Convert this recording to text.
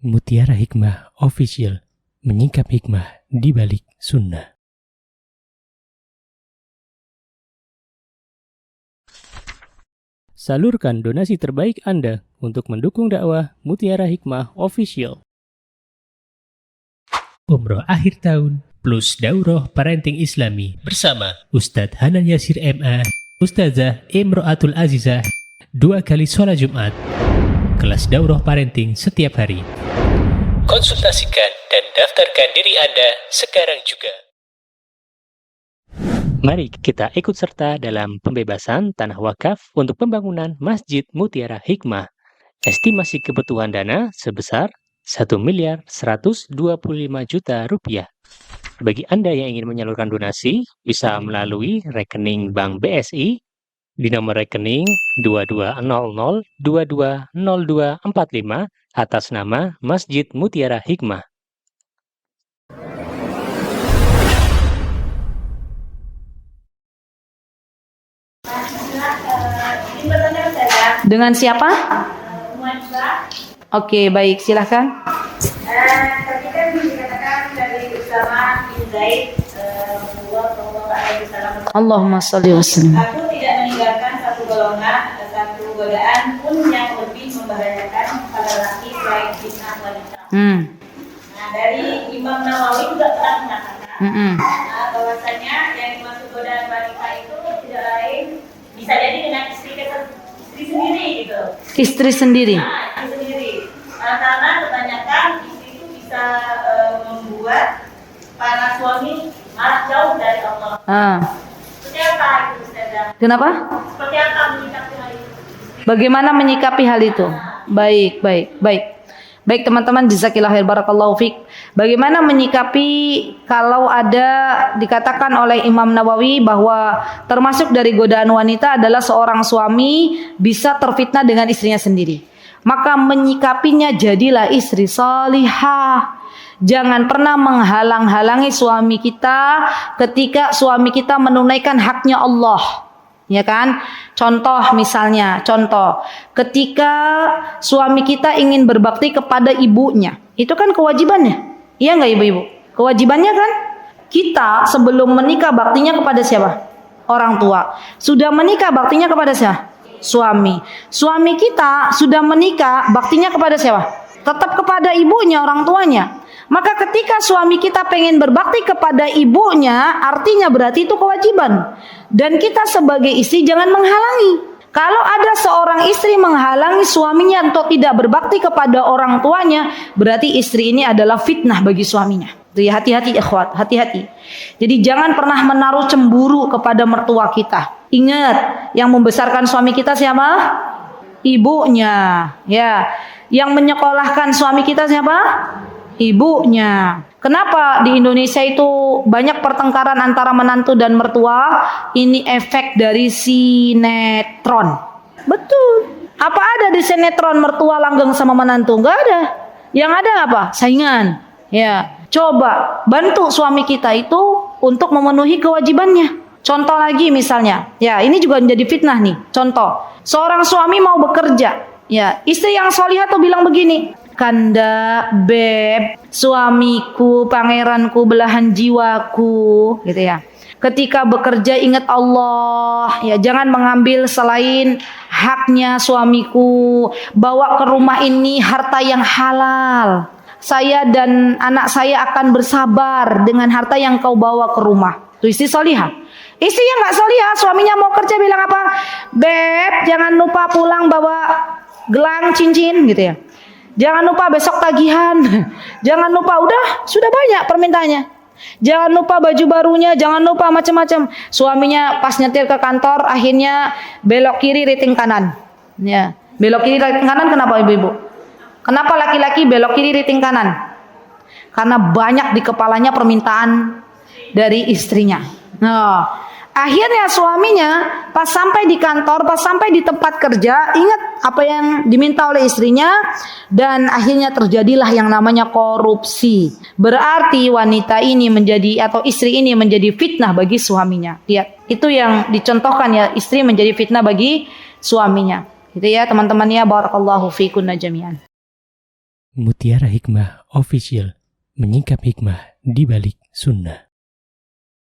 Mutiara Hikmah Official, menyingkap hikmah di balik sunnah. Salurkan donasi terbaik Anda untuk mendukung dakwah Mutiara Hikmah Official. Umroh akhir tahun plus Daurah Parenting Islami bersama Ustadz Hanan Yasir MA, Ustazah Imro'atul Azizah, 2 kali sholat Jumat. Kelas Daurah Parenting setiap hari. Konsultasikan dan daftarkan diri Anda sekarang juga. Mari kita ikut serta dalam pembebasan tanah wakaf untuk pembangunan Masjid Mutiara Hikmah. Estimasi kebutuhan dana sebesar 1.125 juta rupiah. Bagi Anda yang ingin menyalurkan donasi, bisa melalui rekening Bank BSI di nomor rekening 2200220245 atas nama Masjid Mutiara Hikmah. Dengan siapa? Oke, baik, silahkan. Tadi kan dikatakan dari Usama bin Zaid Allahumma sholli wa sallim. Aku tidak meninggalkan satu golongan, satu godaan pun yang lebih membahayakan pada laki selain fitnah wanita. Nah, dari Imam Nawawi juga telah mengatakan bahwasanya yang dimaksud godaan wanita itu tidak lain bisa jadi dengan istri sendiri gitu. Istri sendiri. Nah, istri sendiri. Karena kebanyakan istri itu bisa membuat para suami malah jauh dari Allah. Seperti apa itu, Ustazah? Kenapa? Seperti apa menyikapi hal itu? Bagaimana menyikapi hal itu? Baik teman-teman, jazakillah khair, barakallahu fiik. Bagaimana menyikapi kalau ada dikatakan oleh Imam Nawawi bahwa termasuk dari godaan wanita adalah seorang suami bisa terfitnah dengan istrinya sendiri. Maka menyikapinya jadilah istri salihah. Jangan pernah menghalang-halangi suami kita ketika suami kita menunaikan haknya Allah. Ya kan? Contoh ketika suami kita ingin berbakti kepada ibunya, itu kan kewajibannya. Iya enggak ibu-ibu? Kewajibannya kan? Kita sebelum menikah baktinya kepada siapa? Orang tua. Sudah menikah baktinya kepada siapa? Suami. Suami kita sudah menikah baktinya kepada siapa? Tetap kepada ibunya, orang tuanya. Maka ketika suami kita pengen berbakti kepada ibunya, artinya berarti itu kewajiban. Dan kita sebagai istri jangan menghalangi. Kalau ada seorang istri menghalangi suaminya untuk tidak berbakti kepada orang tuanya, berarti istri ini adalah fitnah bagi suaminya. Jadi hati-hati ikhwat, hati-hati. Jadi jangan pernah menaruh cemburu kepada mertua kita. Ingat, yang membesarkan suami kita siapa? Ibunya. Ya, yang menyekolahkan suami kita siapa? Ibunya. Kenapa di Indonesia itu banyak pertengkaran antara menantu dan mertua? Ini efek dari sinetron. Betul. Apa ada di sinetron mertua langgeng sama menantu? Enggak ada. Yang ada apa? Saingan. Ya. Coba bantu suami kita itu untuk memenuhi kewajibannya. Contoh lagi misalnya. Ya, ini juga menjadi fitnah nih. Contoh. Seorang suami mau bekerja. Ya, istri yang solihah tuh bilang begini. Kanda, beb, suamiku, pangeranku, belahan jiwaku, gitu ya. Ketika bekerja ingat Allah, ya jangan mengambil selain haknya suamiku. Bawa ke rumah ini harta yang halal. Saya dan anak saya akan bersabar dengan harta yang kau bawa ke rumah. Itu istri solihah. Istri yang nggak solihah, suaminya mau kerja bilang apa? Beb, jangan lupa pulang bawa gelang cincin, gitu ya. Jangan lupa besok tagihan. Jangan lupa, udah sudah banyak permintaannya. Jangan lupa baju barunya, jangan lupa macam-macam. Suaminya pas nyetir ke kantor akhirnya belok kiri riting kanan. Ya, belok kiri riting kanan kenapa ibu-ibu? Kenapa laki-laki belok kiri riting kanan? Karena banyak di kepalanya permintaan dari istrinya. Nah, akhirnya suaminya pas sampai di kantor, pas sampai di tempat kerja, ingat apa yang diminta oleh istrinya, dan akhirnya terjadilah yang namanya korupsi. Berarti wanita ini menjadi atau istri ini menjadi fitnah bagi suaminya. Lihat, itu yang dicontohkan ya, istri menjadi fitnah bagi suaminya. Gitu ya teman-teman ya, barakallahu fikunna jami'an. Mutiara Hikmah Official, menyingkap hikmah di balik sunnah.